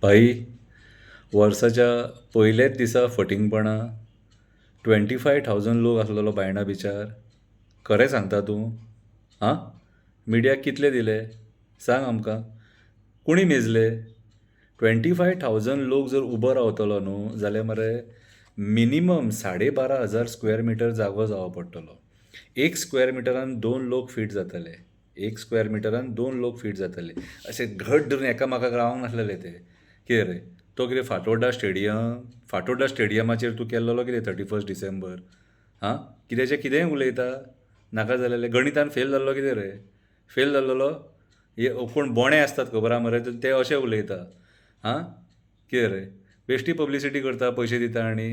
भाई, वर्साच्या पयलेच दिसा फटिंगपणां 25,000 लोक आसलेलो बायणा बिचार. खरें सांगता तूं? आं? मिडियाक कितले दिले? सांग आमकां. कुणी मेजले? 25,000 लोक जर उबो रावतलो न्हू जाल्यार मरे मिनिमम 12,500 स्क्वेअर मिटर जागो जावो पडटलो. एक स्क्वेअर मिटरान 2 लोक फीट जातले. एक स्क्वेअर मिटरान 2 लोक फीट जातले. अशें घट धरून एकामेकाक रावंक नासलेले ते. कितें रे? तो कितें फातोड्डा स्टेडियमाचेर तूं केल्लो कितें 31 डिसेंबर? हां? कित्याचें कितेंय उलयता? नाका जाल्यार गणितान फेल जाल्लो कितें रे? फेल जाल्लो? हे कोण बोणे आसतात खबर आहा मरे ते अशें उलयता. हां? कितें रे? बेश्टी पब्लिसिटी करता पयशे दिता आनी.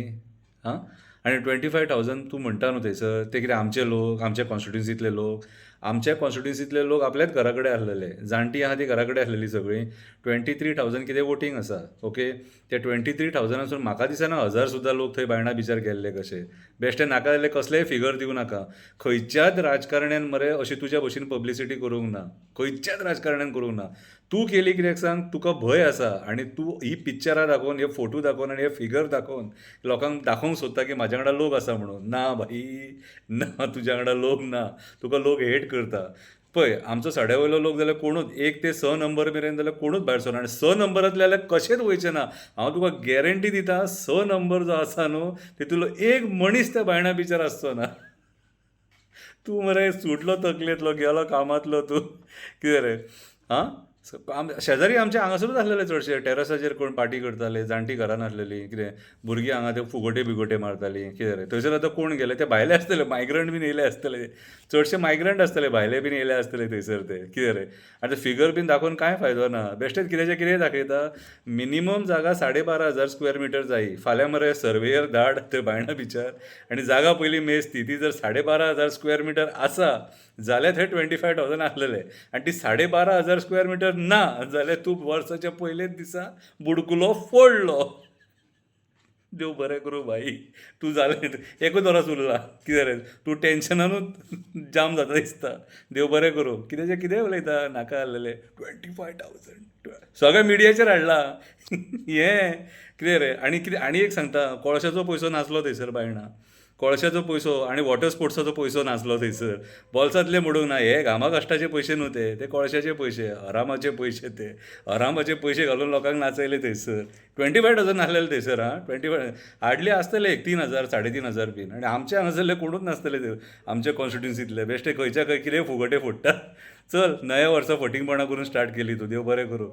हां? आनी 25,000 तूं म्हणटा न्हू थंयसर ते कितें आमचे लोक, आमच्या कॉन्स्टिट्युन्सींतले लोक. आमच्या कॉन्स्टिट्युन्सींतले लोक आपल्याच घरा कडेन आसलेले. जाणटीं आहा तीं घरा कडेन आसलेलीं सगळीं. 23,000 कितें वोटींग आसा. ओके? ते 23,000 म्हाका दिसना 1,000 सुद्दां लोक थंय बायणा बिचार गेल्ले कशे. बेश्टे नाका जाल्यार कसलेय फिगर दिवं नाका. खंयच्याच राजकारण्यान मरे अशी तुज्या भशेन पब्लिसिटी करूंक ना. खंयच्याच राजकारण्यान करूंक ना. तूं केली कित्याक सांग? तुका भंय आसा आनी तूं ही पिक्चरां दाखोवन, हे फोटो दाखोवन आनी हे फिगर दाखोवन लोकांक दाखोवंक सोदता की म्हाज्या वांगडा लोक आसा म्हणून. ना भाई, ना तुज्या वांगडा लोक ना. तुका लोक हेट करता. पळय, आमचो सड्यावयलो लोक जाल्यार कोणूच 1 ते 6 नंबर मेरेन जाल्यार कोणूच भायर सरना आनी 6 नंबरांतले जाल्यार कशेच वयचे ना. हांव तुका गॅरंटी दिता 6 नंबर जो आसा न्हू तितूंतलो एक मनीस त्या बायणा बिचार आसचो ना. तूं मरे सुटलो तकलेंतलो, गेलो कामांतलो तूं. कितें रे? हां? शेजारी आमचे हांगासरूच आसलेले चडशे. टॅरसाचेर कोण पार्टी करताले, जाणटीं घरान आसलेलीं. कितें भुरगीं हांगा ते फुगोटे बिगोटे मारतालीं. कितें रे? थंयसर आतां कोण गेले? ते भायले आसतले, मायग्रंट बीन येयले आसतले. चडशे मायग्रंट आसतले, भायले बीन येयले आसतले थंयसर ते. कितें रे? आतां फिगर बीन दाखोवन कांय फायदो ना. बेश्टेच कितेंचे कितेंय दाखयता. मिनिमम जागा 12,500 स्क्वेअर मिटर जायी. फाल्यां मरे सर्वेयर धाड थंय बायणा बिचार आनी जागा पयलीं मेज ती जर 12,500 स्क्वेअर मिटर आसा जाल्यार थंय 25,000 आसलेले. आनी ती 12,500 स्क्वेअर मिटर ना जाल्यार तूं वर्साच्या पयलेच दिसा बुडकुलो फोडलो. देव बरें करूं भाई. तूं जालें एकूच वरस उरला. कितें रे? तूं टेन्शनानूच जाम जाता दिसता. देव बरें करूं. कितेंचें कितेंय उलयता नाका आसलेले. 25,000 सगळें मिडियाचेर हाडलां. हें कितें रे? आनी कितें आनी एक सांगता, कोळशाचो पयसो नासलो थंयसर बायणा. कोळशाचो पयसो आनी वॉटर स्पोर्ट्साचो पयसो नासलो थंयसर. बोल्सांतले मोडूंक ना. हे घामा कश्टाचे पयशे न्हू ते कोळशाचे पयशे, हरामाचे पयशे ते. हरामाचे पयशे घालून लोकांक नाचयले थंयसर. 25,000 नासलेले थंयसर. 25 हार्डली आसतले 3,000 3,500 बीन. आनी आमचे हांगासरले कोणूच नासतले थंय. आमच्या कॉन्स्टिट्युन्सींतले बेश्टे खंयच्या खंय कितेंय फुगोटे फोडटा. चल, नव्या वर्सा फटिंगपणां करून स्टार्ट केली तूं. देव बरें करूं.